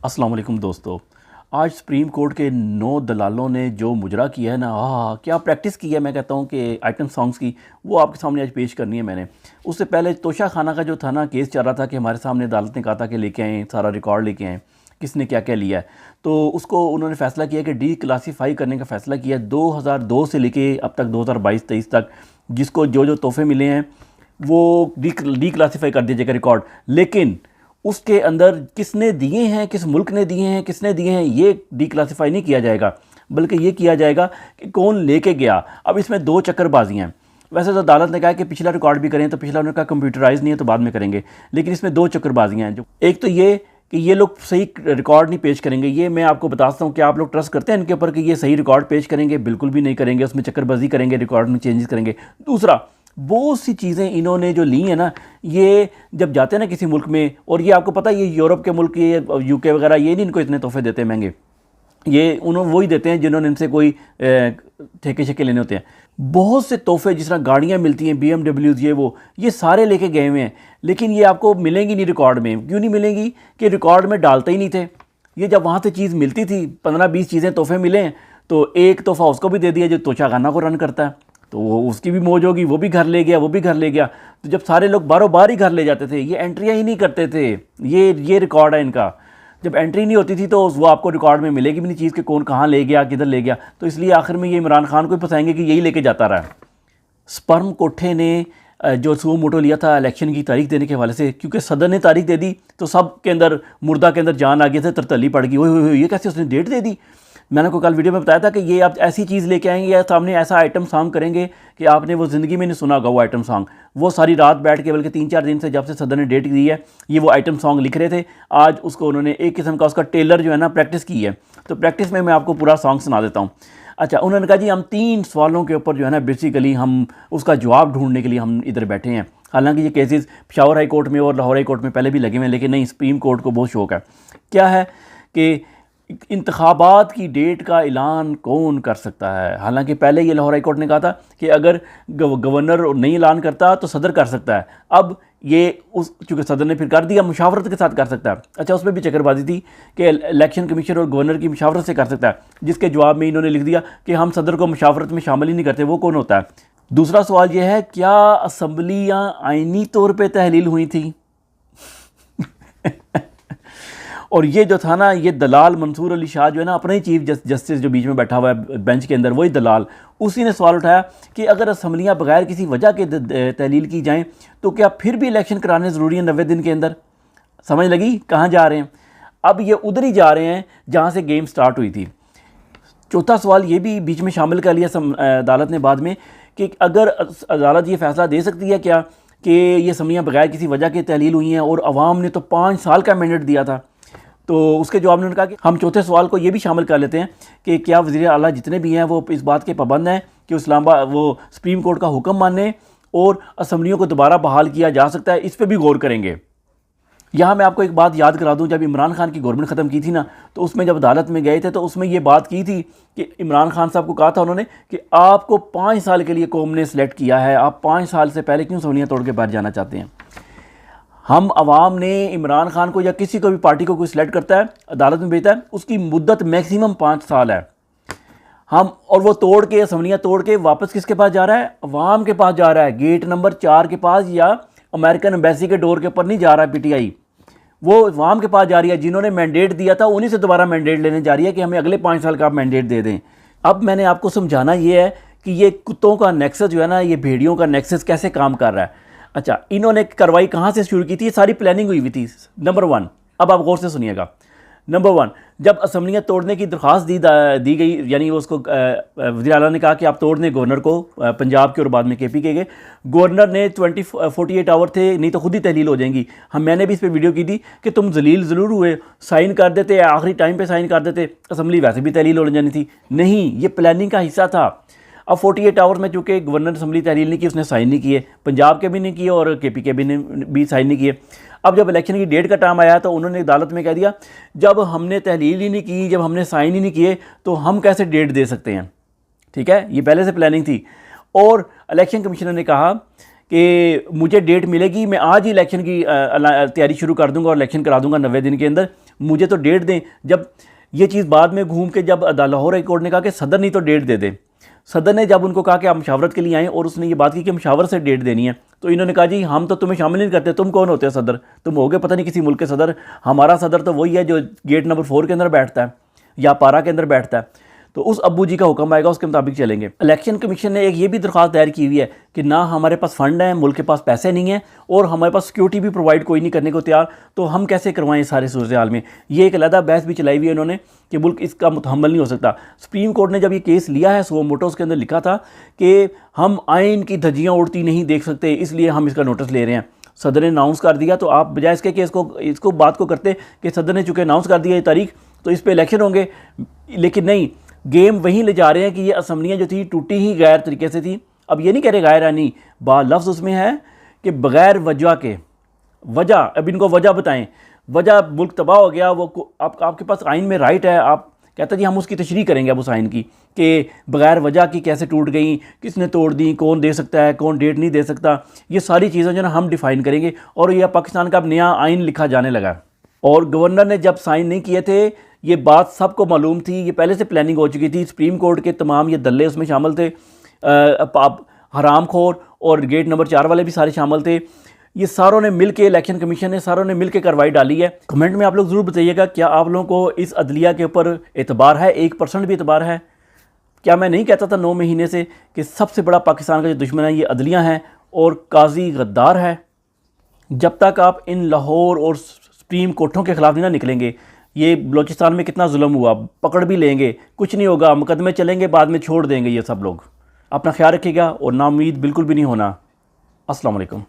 अस्सलाम वालेकुम दोस्तों। आज सुप्रीम कोर्ट के 9 दलालों ने जो मुजरा किया है ना, क्या प्रैक्टिस की है। मैं कहता हूँ कि आइटम सॉन्ग्स की वो आपके सामने आज पेश करनी है मैंने। उससे पहले तोशा खाना का जो था ना, केस चल रहा था कि हमारे सामने अदालत ने कहा था कि लेके आएँ, सारा रिकॉर्ड लेके आएँ किसने क्या क्या लिया है। तो उसको उन्होंने फ़ैसला किया कि डी क्लासीफाई करने का फ़ैसला किया 2002 से लेके अब तक 2022-23 तक जिसको जो जो तोहफे मिले हैं वो डी क्लासीफाई कर दीजिएगा रिकॉर्ड। लेकिन उसके अंदर किसने दिए हैं, किस मुल्क ने दिए हैं, किसने दिए हैं, ये डिक्लासिफाई नहीं किया जाएगा, बल्कि ये किया जाएगा कि कौन लेके गया। अब इसमें दो चक्करबाजियाँ हैं। वैसे तो अदालत ने कहा कि पिछला रिकॉर्ड भी करें, तो पिछला उन्होंने कहा कंप्यूटराइज नहीं है तो बाद में करेंगे, लेकिन इसमें दो चक्करबाजियाँ हैं। जो एक तो ये कि ये लोग सही रिकॉर्ड नहीं पेश करेंगे। ये मैं आपको बताता हूँ कि आप लोग ट्रस्ट करते हैं इनके ऊपर कि ये सही रिकॉर्ड पेश करेंगे? बिल्कुल भी नहीं करेंगे, उसमें चक्करबाजी करेंगे, रिकॉर्ड में चेंजेस करेंगे। दूसरा, बहुत सी चीज़ें इन्होंने जो ली हैं ना, ये जब जाते हैं ना किसी मुल्क में, और ये आपको पता है ये यूरोप के मुल्क, ये यूके वगैरह, ये नहीं इनको इतने तोहफे देते महंगे। ये उन्होंने वही देते हैं जिन्होंने इनसे कोई ठेके शेके लेने होते हैं। बहुत से तोहफे जिस तरह गाड़ियाँ मिलती हैं, BMW, ये सारे लेके गए हुए हैं, लेकिन ये आपको मिलेंगी नहीं रिकॉर्ड में। क्यों नहीं मिलेंगी? कि रिकॉर्ड में डालते ही नहीं थे। ये जब वहाँ से चीज़ मिलती थी, 15-20 चीज़ें तोहफे मिले हैं, तो एक तोहफा उसको भी दे दिया जो तोशा खाना को रन करता है, तो वो उसकी भी मौज होगी, वो भी घर ले गया, वो भी घर ले गया। तो जब सारे लोग बारों बार ही घर ले जाते थे, ये एंट्रियाँ ही नहीं करते थे। ये रिकॉर्ड है इनका। जब एंट्री नहीं होती थी तो वो आपको रिकॉर्ड में मिलेगी भी नहीं चीज़ कि कौन कहाँ ले गया, किधर ले गया। तो इसलिए आखिर में ये इमरान खान को ही फंसाएंगे कि यही लेके जाता रहा। स्पर्म कोठे ने जो सुओ मोटो लिया था इलेक्शन की तारीख देने के हवाले से, क्योंकि सदर ने तारीख दे दी तो सब के अंदर, मुर्दा के अंदर जान आ गई थी, तरतली पड़ गई। ओए ये कैसे उसने डेट दे दी। मैंने को कल वीडियो में बताया था कि ये आप ऐसी चीज़ लेके आएंगे या सामने ऐसा आइटम सॉन्ग करेंगे कि आपने वो ज़िंदगी में नहीं सुना होगा वो आइटम सॉन्ग। वो सारी रात बैठ के, बल्कि 3-4 दिन से जब से सदर ने डेट दी है, ये वो आइटम सॉन्ग लिख रहे थे। आज उसको उन्होंने एक किस्म का उसका टेलर जो है ना प्रैक्टिस की है। तो प्रैक्टिस में मैं आपको पूरा सॉन्ग सुना देता हूँ। अच्छा, उन्होंने कहा जी हम 3 सवालों के ऊपर जो है ना बेसिकली हम उसका जवाब ढूंढने के लिए हम इधर बैठे हैं। हालांकि ये केसेस पेशावर हाई कोर्ट में और लाहौर हाई कोर्ट में पहले भी लगे हुए हैं, लेकिन नहीं, सुप्रीम कोर्ट को बहुत शौक है। क्या है कि इंतखाबात की डेट का ऐलान कौन कर सकता है। हालांकि पहले ये लाहौर हाई कोर्ट ने कहा था कि अगर गवर्नर नहीं ऐलान करता तो सदर कर सकता है। अब ये चूँकि सदर ने फिर कर दिया, मुशावरत के साथ कर सकता है। अच्छा, उसमें भी चक्करबाजी थी कि इलेक्शन कमीशन और गवर्नर की मुशावरत से कर सकता है, जिसके जवाब में इन्होंने लिख दिया कि हम सदर को मुशावरत में शामिल ही नहीं करते। वो कौन होता है? दूसरा सवाल ये है, क्या असम्बलियाँ आइनी तौर पर तहलील हुई थी? और ये जो था ना, ये दलाल मंसूर अली शाह जो है ना, अपने ही चीफ जस्टिस जो बीच में बैठा हुआ है बेंच के अंदर, वही दलाल, उसी ने सवाल उठाया कि अगर असम्बलियाँ बगैर किसी वजह के तहलील की जाएं तो क्या फिर भी इलेक्शन कराने ज़रूरी है 90 दिन के अंदर? समझ लगी कहाँ जा रहे हैं? अब ये उधर ही जा रहे हैं जहाँ से गेम स्टार्ट हुई थी। चौथा सवाल ये भी बीच में शामिल कर लिया अदालत ने बाद में कि अगर अदालत ये फैसला दे सकती है क्या कि ये असम्बलियाँ बगैर किसी वजह के तहलील हुई हैं, और अवाम ने तो 5 साल का मैंडेट दिया था। तो उसके जवाब में उन्होंने कहा कि हम चौथे सवाल को ये भी शामिल कर लेते हैं कि क्या वज़ीर आला जितने भी हैं वो इस बात के पाबंद हैं कि इस्लामाबाद वो सुप्रीम कोर्ट का हुक्म माने और असम्बलियों को दोबारा बहाल किया जा सकता है। इस पर भी गौर करेंगे। यहाँ मैं आपको एक बात याद करा दूँ, जब इमरान खान की गवर्नमेंट ख़त्म की थी ना, तो उसमें जब अदालत में गए थे तो उसमें ये बात की थी कि इमरान खान साहब को कहा था उन्होंने कि आपको 5 साल के लिए कौम ने सिलेक्ट किया है, आप 5 साल से पहले क्यों असम्बलियाँ तोड़ के बाहर जाना चाहते हैं। हम अवाम ने इमरान खान को या किसी को भी पार्टी को कोई सिलेक्ट करता है, अदालत में भेजता है, उसकी मुद्दत मैक्सिमम 5 साल है। और वो तोड़ के, असम्बलियाँ तोड़ के वापस किसके पास जा रहा है? अवाम के पास जा रहा है, गेट नंबर 4 के पास, या अमेरिकन एम्बेसी के डोर के ऊपर नहीं जा रहा है PTI। वो अवाम के पास जा रही है, जिन्होंने मैंडेट दिया था उन्हीं से दोबारा मैंडेट लेने जा रही है कि हमें अगले 5 साल का आप मैंडेट दे दें। अब मैंने आपको समझाना ये है कि ये कुत्तों का नेक्सस जो है ना, ये भेड़ियों का नेक्सस कैसे काम कर रहा है। अच्छा, इन्होंने कार्रवाई कहाँ से शुरू की थी? सारी प्लानिंग हुई थी। नंबर 1, अब आप गौर से सुनिएगा। नंबर 1, जब असम्बलियाँ तोड़ने की दरख्वास्त दी गई, यानी उसको वज़ीर आला ने कहा कि आप तोड़ दें गवर्नर को, पंजाब के और बाद में KP के गए। गवर्नर ने 48 आवर थे, नहीं तो खुद ही तहलील हो जाएंगी। मैंने भी इस पर वीडियो की थी कि तुम जलील ज़रूर हुए, साइन कर देते, आखिरी टाइम पर साइन कर देते, असम्बली वैसे भी तहलील हो जानी थी। नहीं, ये प्लानिंग का हिस्सा था। अब 48 आवर्स में चूँकि गवर्नर असम्बली तहलील नहीं की, उसने साइन नहीं किए, पंजाब के भी नहीं किए और KP के भी साइन नहीं किए। अब जब इलेक्शन की डेट का टाइम आया तो उन्होंने अदालत में कह दिया, जब हमने तहलील ही नहीं की, जब हमने साइन ही नहीं किए, तो हम कैसे डेट दे सकते हैं। ठीक है, ये पहले से प्लानिंग थी। और इलेक्शन कमिश्नर ने कहा कि मुझे डेट मिलेगी, मैं आज ही इलेक्शन की तैयारी शुरू कर दूंगा और इलेक्शन करा दूंगा 90 दिन के अंदर। मुझे तो डेट दें। जब ये चीज़ बाद में घूम के जब लाहौर हाई कोर्ट ने कहा कि सदर नहीं तो डेट दे दे, सदर ने जब उनको कहा कि आप मशावरत के लिए आएँ और उसने ये बात की कि मशावरत से डेट देनी है, तो इन्होंने कहा जी हम तो तुम्हें शामिल नहीं करते, तुम कौन होते हो सदर, तुम होगे पता नहीं किसी मुल्क के सदर, हमारा सदर तो वही है जो गेट नंबर 4 के अंदर बैठता है या पारा के अंदर बैठता है। तो उस अब्बू जी का हुक्म आएगा, उसके मुताबिक चलेंगे। इलेक्शन कमीशन ने एक ये भी दरख्वास्त दायर की हुई है कि ना हमारे पास फ़ंड है, मुल्क के पास पैसे नहीं हैं और हमारे पास सिक्योरिटी भी प्रोवाइड कोई नहीं करने को तैयार, तो हम कैसे करवाएं इस सारे सूरत हाल में। ये एक अलहदा बहस भी चलाई हुई है उन्होंने कि मुल्क इसका मुतहम्मल नहीं हो सकता। सुप्रीम कोर्ट ने जब ये केस लिया है, सो मोटो उसके अंदर लिखा था कि हम आइन की धज्जियाँ उड़ती नहीं देख सकते, इसलिए हम इसका नोटिस ले रहे हैं। सदर ने अनाउंस कर दिया, तो आप बजाय इसके कि इसको बात को करते कि सदर ने चूँकि अनाउंस कर दिया ये तारीख तो इस पर इलेक्शन होंगे, लेकिन नहीं, गेम वहीं ले जा रहे हैं कि ये असम्बलियाँ जो थी टूटी ही गैर तरीके से थी। अब ये नहीं कह रहे गैर यानी लफ्ज़ उसमें है कि बग़ैर वजह के, वजह अब इनको वजह बताएं, वजह मुल्क तबाह हो गया, वो आपके पास आइन में राइट है, आप कहते जी हम उसकी तशरीह करेंगे अब उस आइन की कि बग़ैर वजह की कैसे टूट गई, किसने तोड़ दी, कौन दे सकता है, कौन डेट नहीं दे सकता, ये सारी चीज़ें जो ना हम डिफ़ाइन करेंगे। और यह पाकिस्तान का अब नया आइन लिखा जाने लगा। और गवर्नर ने जब साइन नहीं किए थे, ये बात सबको मालूम थी, ये पहले से प्लानिंग हो चुकी थी। सुप्रीम कोर्ट के तमाम ये दल्ले उसमें शामिल थे, हराम खोर और गेट नंबर 4 वाले भी सारे शामिल थे। ये सारों ने मिल के, इलेक्शन कमीशन ने सारों ने मिल के कार्रवाई डाली है। कमेंट में आप लोग ज़रूर बताइएगा क्या आप लोगों को इस अदलिया के ऊपर एतबार है, 1% भी एतबार है। क्या मैं नहीं कहता था 9 महीने से कि सबसे बड़ा पाकिस्तान का जो दुश्मन है ये अदलिया हैं और काजी गद्दार है। जब तक आप इन लाहौर और सुप्रीम कोर्टों के ख़िलाफ़ नहीं ना निकलेंगे, ये बलूचिस्तान में कितना जुल्म हुआ, पकड़ भी लेंगे, कुछ नहीं होगा, मुकदमे चलेंगे, बाद में छोड़ देंगे ये सब लोग। अपना ख्याल रखिएगा और नाउम्मीद बिल्कुल भी नहीं होना। अस्सलाम वालेकुम।